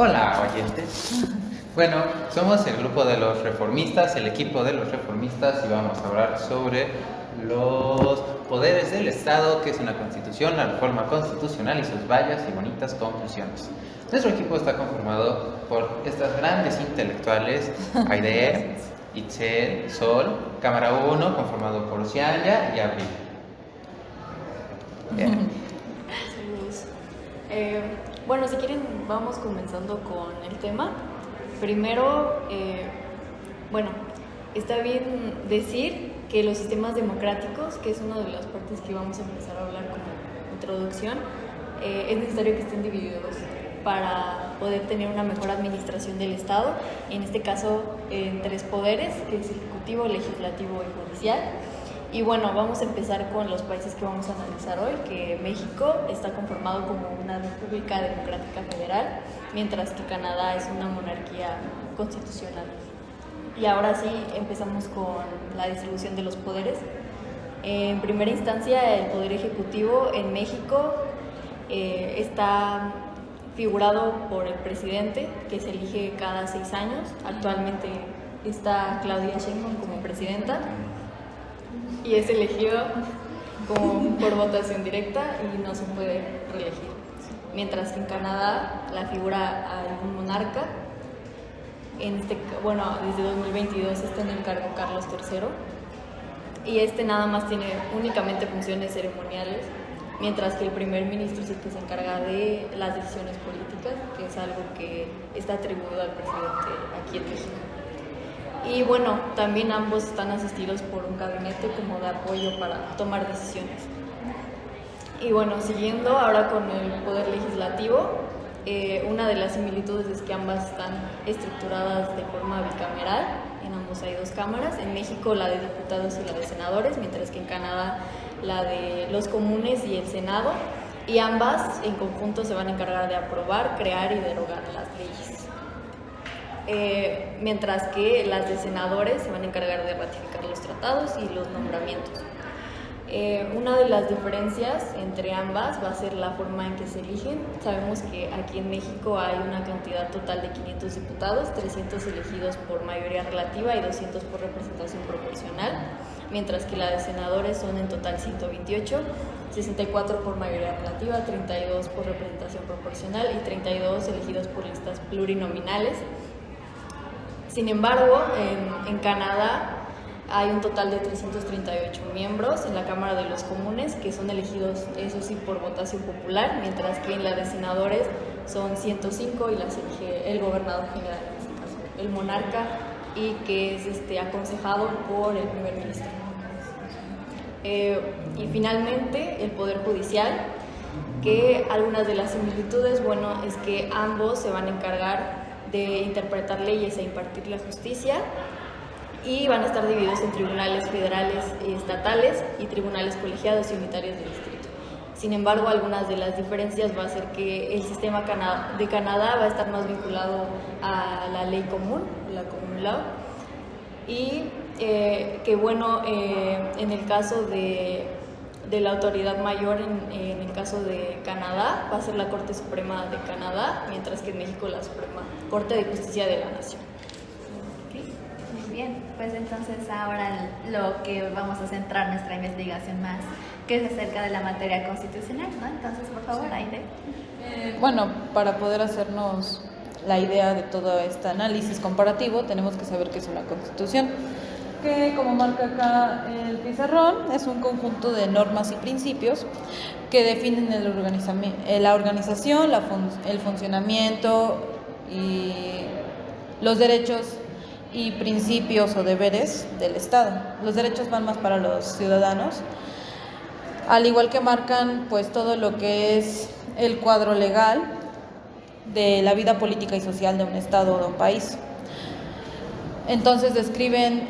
Hola, oyentes. Bueno, somos el grupo de los reformistas, el equipo de los reformistas, y vamos a hablar sobre los poderes del Estado, que es una constitución, la reforma constitucional y sus bellas y bonitas conclusiones. Nuestro equipo está conformado por estas grandes intelectuales: Aide, Itzel, Sol, Cámara 1, conformado por Cianya y Abril. Bien. Saludos. Bueno, si quieren, vamos comenzando con el tema. Primero, está bien decir que los sistemas democráticos, que es una de las partes que vamos a empezar a hablar como introducción, es necesario que estén divididos para poder tener una mejor administración del Estado, en este caso en tres poderes, que es ejecutivo, legislativo y judicial. Y bueno, vamos a empezar con los países que vamos a analizar hoy, que México está conformado como una república democrática federal, mientras que Canadá es una monarquía constitucional. Y ahora sí, empezamos con la distribución de los poderes. En primera instancia, el poder ejecutivo en México está figurado por el presidente, que se elige cada 6 años. Actualmente está Claudia Sheinbaum como presidenta y es elegido por votación directa y no se puede reelegir. Mientras que en Canadá la figura hay un monarca. Desde 2022 está en el cargo Carlos III y nada más tiene únicamente funciones ceremoniales, mientras que el primer ministro es el que se encarga de las decisiones políticas, que es algo que está atribuido al presidente aquí en México. Y bueno, también ambos están asistidos por un gabinete como de apoyo para tomar decisiones. Y bueno, siguiendo ahora con el poder legislativo, una de las similitudes es que ambas están estructuradas de forma bicameral. En ambos hay 2 cámaras. En México la de diputados y la de senadores, mientras que en Canadá la de los comunes y el Senado. Y ambas en conjunto se van a encargar de aprobar, crear y derogar las leyes. Mientras que las de senadores se van a encargar de ratificar los tratados y los nombramientos. Una de las diferencias entre ambas va a ser la forma en que se eligen. Sabemos que aquí en México hay una cantidad total de 500 diputados, 300 elegidos por mayoría relativa y 200 por representación proporcional, mientras que la de senadores son en total 128, 64 por mayoría relativa, 32 por representación proporcional y 32 elegidos por listas plurinominales. Sin embargo, en Canadá hay un total de 338 miembros en la Cámara de los Comunes, que son elegidos, eso sí, por votación popular, mientras que en la de senadores son 105 y las elige el gobernador general, en este caso, el monarca, y que es aconsejado por el primer ministro. Y finalmente, el Poder Judicial, que algunas de las similitudes, es que ambos se van a encargar de interpretar leyes e impartir la justicia, y van a estar divididos en tribunales federales y estatales y tribunales colegiados y unitarios de distrito. Sin embargo, algunas de las diferencias va a ser que el sistema de Canadá va a estar más vinculado a la ley común, la common law, y en el caso de la autoridad mayor, en el caso de Canadá, va a ser la Corte Suprema de Canadá, mientras que en México la Suprema Corte de Justicia de la Nación. Bien, pues entonces ahora lo que vamos a centrar nuestra investigación más, que es acerca de la materia constitucional, ¿no? Entonces, por favor, Aide. Para poder hacernos la idea de todo este análisis comparativo, tenemos que saber qué es una constitución, que, como marca acá el pizarrón, es un conjunto de normas y principios que definen la organización, el funcionamiento y los derechos y principios o deberes del Estado. Los derechos van más para los ciudadanos, al igual que marcan pues todo lo que es el cuadro legal de la vida política y social de un Estado o de un país. Entonces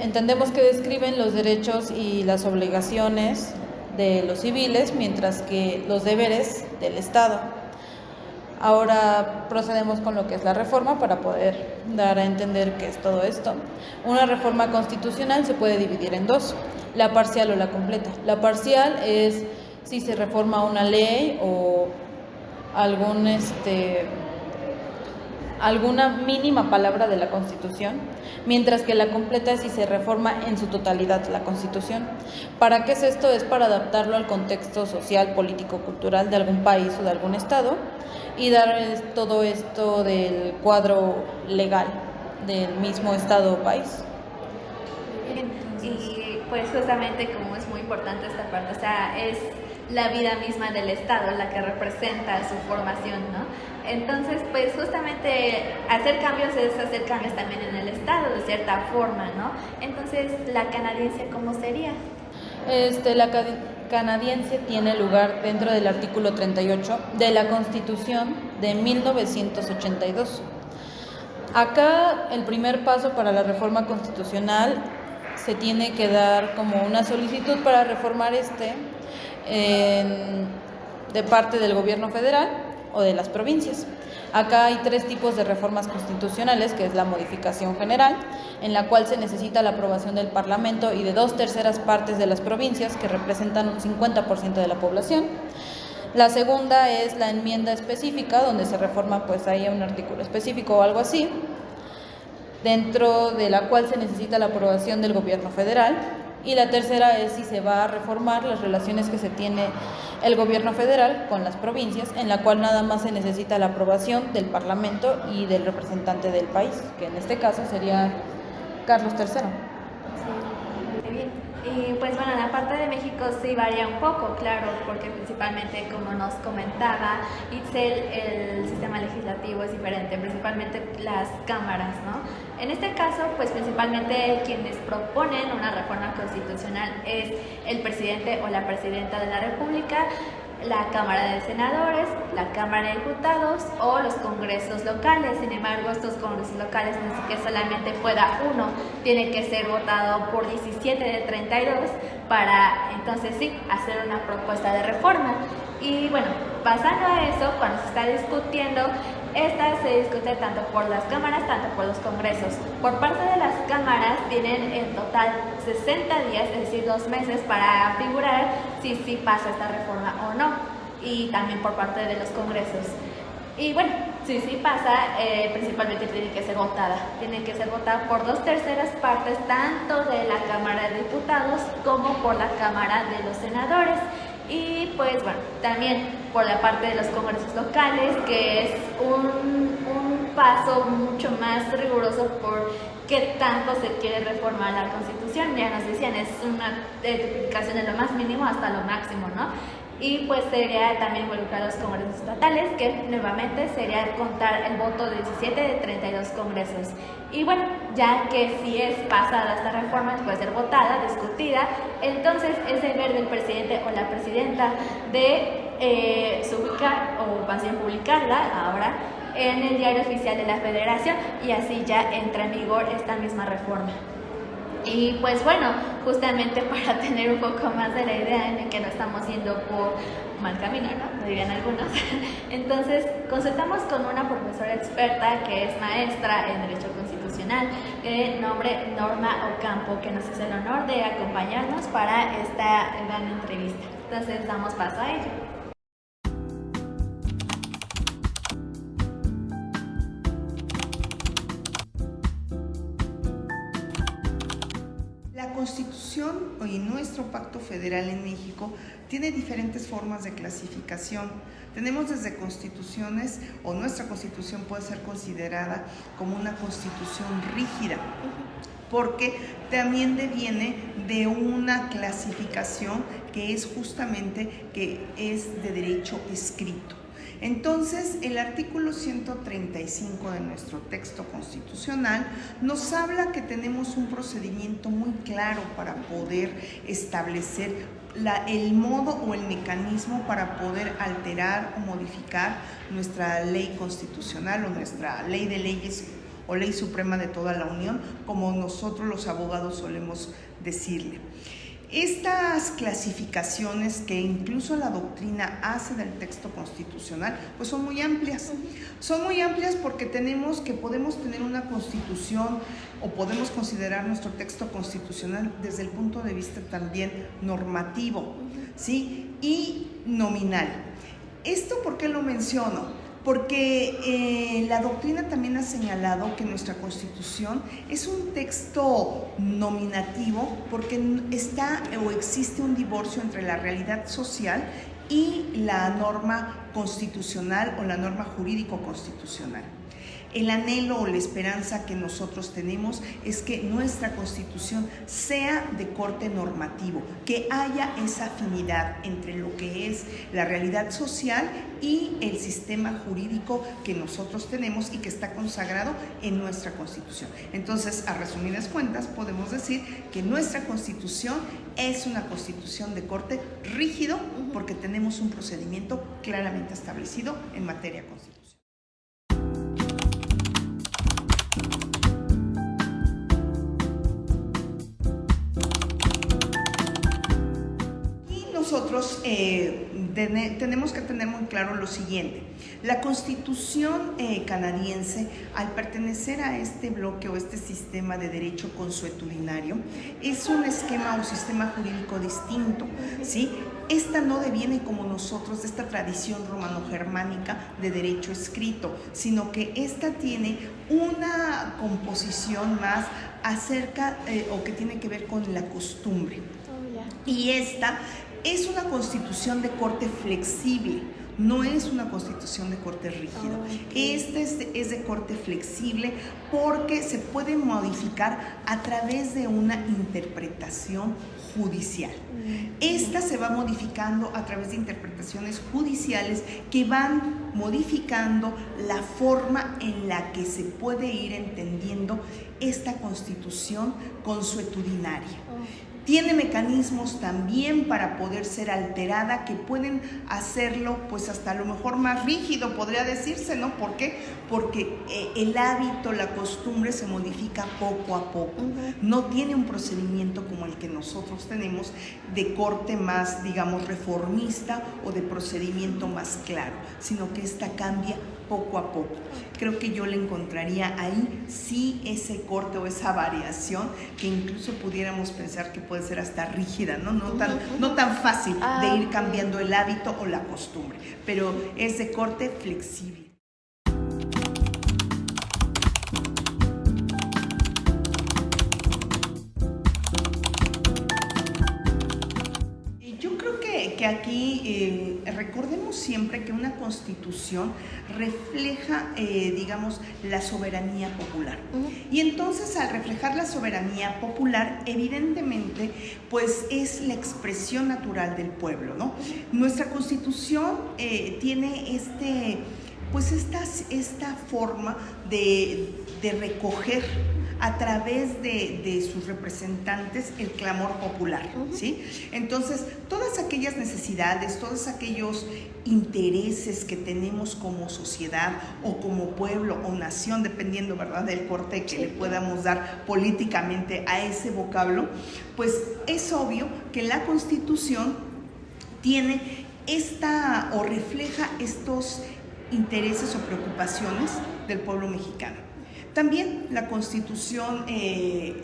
entendemos que describen los derechos y las obligaciones de los civiles, mientras que los deberes del Estado. Ahora procedemos con lo que es la reforma para poder dar a entender qué es todo esto. Una reforma constitucional se puede dividir en 2, la parcial o la completa. La parcial es si se reforma una ley o algún alguna mínima palabra de la Constitución, mientras que la completa si se reforma en su totalidad la Constitución. ¿Para qué es esto? Es para adaptarlo al contexto social, político, cultural de algún país o de algún estado y dar todo esto del cuadro legal del mismo estado o país. Y pues justamente como es muy importante esta parte, o sea, es la vida misma del Estado la que representa su formación, ¿no? Entonces, pues justamente hacer cambios es hacer cambios también en el Estado, de cierta forma, ¿no? Entonces, ¿la canadiense cómo sería? La canadiense tiene lugar dentro del artículo 38 de la Constitución de 1982. Acá el primer paso para la reforma constitucional se tiene que dar como una solicitud para reformar de parte del gobierno federal o de las provincias. Acá hay 3 tipos de reformas constitucionales, que es la modificación general, en la cual se necesita la aprobación del Parlamento y de 2/3 partes de las provincias, que representan un 50% de la población. La segunda es la enmienda específica, donde se reforma pues ahí un artículo específico o algo así, dentro de la cual se necesita la aprobación del gobierno federal. Y la tercera es si se va a reformar las relaciones que se tiene el gobierno federal con las provincias, en la cual nada más se necesita la aprobación del Parlamento y del representante del país, que en este caso sería Carlos III. Sí, muy bien. Y pues bueno, en la parte de México sí varía un poco, claro, porque principalmente, como nos comentaba Itzel, el sistema legislativo es diferente, principalmente las cámaras, ¿no? En este caso, pues principalmente quienes proponen una reforma constitucional es el presidente o la presidenta de la República, la Cámara de Senadores, la Cámara de Diputados o los congresos locales. Sin embargo, estos congresos locales no es que solamente pueda uno, tiene que ser votado por 17 de 32 para entonces sí hacer una propuesta de reforma. Y bueno, pasando a eso, cuando se está discutiendo, esta se discute tanto por las cámaras, tanto por los congresos. Por parte de las cámaras tienen en total 60 días, es decir, 2 meses, para figurar si pasa esta reforma o no. Y también por parte de los congresos. Y bueno, si pasa, principalmente tiene que ser votada. Tiene que ser votada por 2/3 partes, tanto de la Cámara de Diputados como por la Cámara de los Senadores. Y pues bueno, también por la parte de los congresos locales, que es un paso mucho más riguroso por qué tanto se quiere reformar la Constitución. Ya nos decían, es una tipificación de lo más mínimo hasta lo máximo, ¿no? Y pues sería también involucrar a los congresos estatales, que nuevamente sería contar el voto de 17 de 32 congresos. Y bueno, ya que si es pasada esta reforma, puede ser votada, discutida, entonces es deber del presidente o la presidenta de publicar o más bien publicarla ahora en el Diario Oficial de la Federación, y así ya entra en vigor esta misma reforma. Y pues bueno, justamente para tener un poco más de la idea en que no estamos yendo por mal camino, ¿no? Lo dirían algunos. Entonces, consultamos con una profesora experta que es maestra en Derecho Constitucional, de nombre Norma Ocampo, que nos hace el honor de acompañarnos para esta gran entrevista. Entonces, damos paso a ello. La Constitución y nuestro Pacto Federal en México tiene diferentes formas de clasificación. Tenemos desde constituciones, o nuestra Constitución puede ser considerada como una Constitución rígida, porque también deviene de una clasificación que es justamente de derecho escrito. Entonces, el artículo 135 de nuestro texto constitucional nos habla que tenemos un procedimiento muy claro para poder establecer el modo o el mecanismo para poder alterar o modificar nuestra ley constitucional o nuestra ley de leyes o ley suprema de toda la Unión, como nosotros los abogados solemos decirle. Estas clasificaciones que incluso la doctrina hace del texto constitucional, pues son muy amplias. Son muy amplias porque podemos tener una constitución o podemos considerar nuestro texto constitucional desde el punto de vista también normativo, ¿sí? Y nominal. ¿Esto por qué lo menciono? porque la doctrina también ha señalado que nuestra Constitución es un texto nominativo porque está o existe un divorcio entre la realidad social y la norma constitucional o la norma jurídico-constitucional. El anhelo o la esperanza que nosotros tenemos es que nuestra Constitución sea de corte normativo, que haya esa afinidad entre lo que es la realidad social y el sistema jurídico que nosotros tenemos y que está consagrado en nuestra Constitución. Entonces, a resumidas cuentas, podemos decir que nuestra Constitución es una Constitución de corte rígido porque tenemos un procedimiento claramente establecido en materia constitucional. Nosotros tenemos que tener muy claro lo siguiente. La Constitución canadiense, al pertenecer a este bloque o este sistema de derecho consuetudinario, es un esquema o sistema jurídico distinto, ¿sí? Esta no deviene como nosotros de esta tradición romano-germánica de derecho escrito, sino que esta tiene una composición más acerca o que tiene que ver con la costumbre. Y esta es una constitución de corte flexible, no es una constitución de corte rígido. Esta es de corte flexible porque se puede modificar a través de una interpretación judicial. Esta se va modificando a través de interpretaciones judiciales que van modificando la forma en la que se puede ir entendiendo esta constitución consuetudinaria. Tiene mecanismos también para poder ser alterada que pueden hacerlo pues hasta a lo mejor más rígido, podría decirse, ¿no? ¿Por qué? Porque el hábito, la costumbre se modifica poco a poco. No tiene un procedimiento como el que nosotros tenemos de corte más, digamos, reformista o de procedimiento más claro, sino que esta cambia poco a poco. Creo que yo le encontraría ahí sí ese corte o esa variación que incluso pudiéramos pensar que puede ser hasta rígida, ¿no? No tan fácil de ir cambiando el hábito o la costumbre, pero es de corte flexible. Que aquí recordemos siempre que una constitución refleja, digamos, la soberanía popular. Y entonces al reflejar la soberanía popular, evidentemente, pues es la expresión natural del pueblo, ¿no? Nuestra constitución tiene esta forma de recoger a través de sus representantes el clamor popular, ¿sí? Entonces, todas aquellas necesidades, todos aquellos intereses que tenemos como sociedad o como pueblo o nación, dependiendo, ¿verdad?, del corte que le podamos dar políticamente a ese vocablo, pues es obvio que la Constitución tiene o refleja estos intereses o preocupaciones del pueblo mexicano. También la Constitución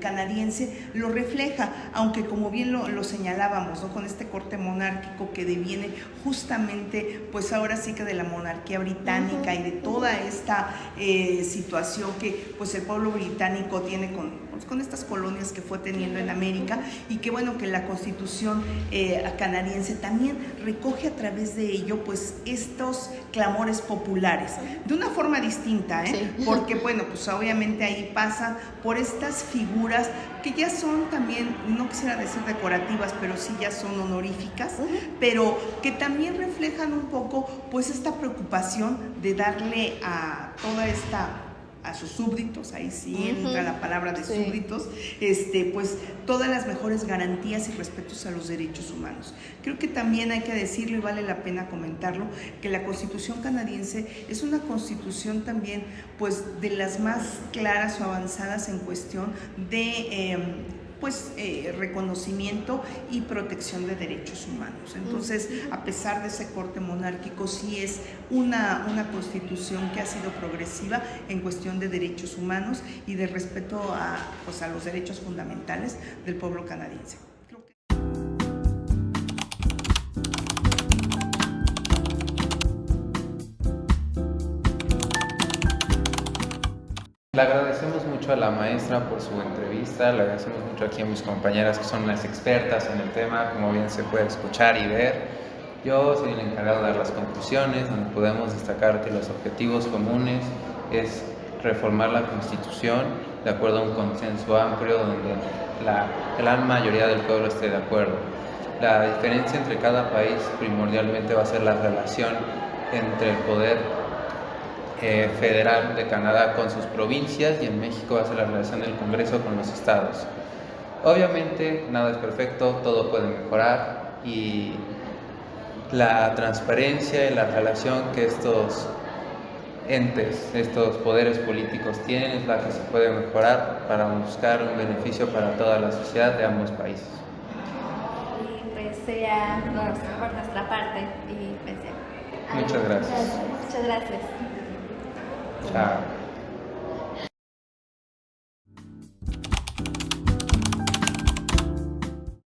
canadiense lo refleja, aunque como bien lo señalábamos, ¿no?, con este corte monárquico que deviene justamente, pues ahora sí que de la monarquía británica y de toda esta situación que pues el pueblo británico tiene con estas colonias que fue teniendo en América, y que bueno, que la Constitución canadiense también recoge a través de ello pues estos clamores populares, de una forma distinta, porque bueno, pues obviamente ahí pasan por estas figuras que ya son también, no quisiera decir decorativas, pero sí ya son honoríficas, pero que también reflejan un poco pues esta preocupación de darle a toda esta, a sus súbditos, ahí sí entra la palabra de súbditos, pues todas las mejores garantías y respetos a los derechos humanos. Creo que también hay que decirlo y vale la pena comentarlo, que la Constitución canadiense es una constitución también pues de las más claras o avanzadas en cuestión de reconocimiento y protección de derechos humanos. Entonces, a pesar de ese corte monárquico, sí es una constitución que ha sido progresiva en cuestión de derechos humanos y de respeto a los derechos fundamentales del pueblo canadiense. mucho a la maestra por su entrevista, le agradecemos mucho aquí a mis compañeras que son las expertas en el tema, como bien se puede escuchar y ver. Yo soy el encargado de dar las conclusiones, donde podemos destacar que los objetivos comunes es reformar la Constitución de acuerdo a un consenso amplio donde la gran mayoría del pueblo esté de acuerdo. La diferencia entre cada país primordialmente va a ser la relación entre el poder federal de Canadá con sus provincias, y en México va a ser la relación del Congreso con los estados. Obviamente nada es perfecto, todo puede mejorar, y la transparencia y la relación que estos entes, estos poderes políticos tienen es la que se puede mejorar para buscar un beneficio para toda la sociedad de ambos países. Y pues sería por nuestra parte. Y pues ya. Muchas gracias. Muchas gracias. Chao.